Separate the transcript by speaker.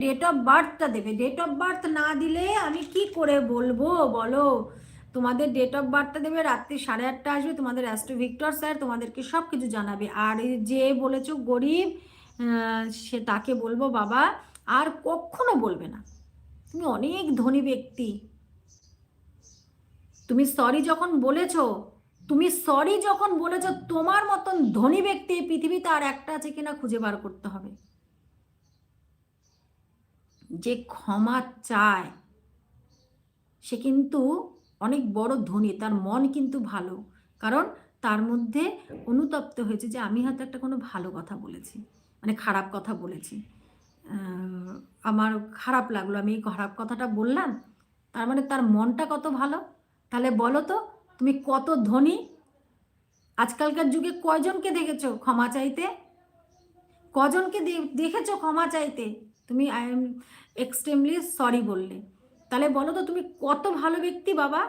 Speaker 1: Date of বার্থটা দেবে। Date of birth না দিলে আমি কি করে বলবো বলো? তোমাদের ডেট অফ বার্থটা দেবে, রাত্রি 8:30 আসবে তোমাদের অ্যাস্ট্রো ভিক্টর স্যার, তোমাদেরকে সব কিছু জানাবে। আর এই যে বলেছো গরিব, সে তাকে বলবো বাবা আর কখনো বলবে না, তুমি অনেক ধনী ব্যক্তি। তুমি সরি যখন বলেছো, তুমি সরি যখন বলেছো, তোমার মতন ধনী ব্যক্তি এই পৃথিবীতে আর একটা আছে কিনা খুঁজে বার করতে হবে, যে ক্ষমা চায়। সে কিন্তু অনেক বড় ধনী, তার মন কিন্তু ভালো, কারণ তার মধ্যে অনুতপ্ত হয়েছে যে আমি হয়তো একটা কোনো ভালো কথা বলেছি, মানে খারাপ কথা বলেছি, আমার খারাপ লাগলো, আমি এই খারাপ কথাটা বললাম, তার মানে তার মনটা কত ভালো। তাহলে বলো তো তুমি কত ধনী? আজকালকার যুগে কয়জনকে দেখেছো ক্ষমা চাইতে? কজনকে দেখেছো ক্ষমা চাইতে? তুমি আই এম এক্সট্রিমলি সরি বললে। তাহলে বলো তো তুমি কত ভালো ব্যক্তি বাবা।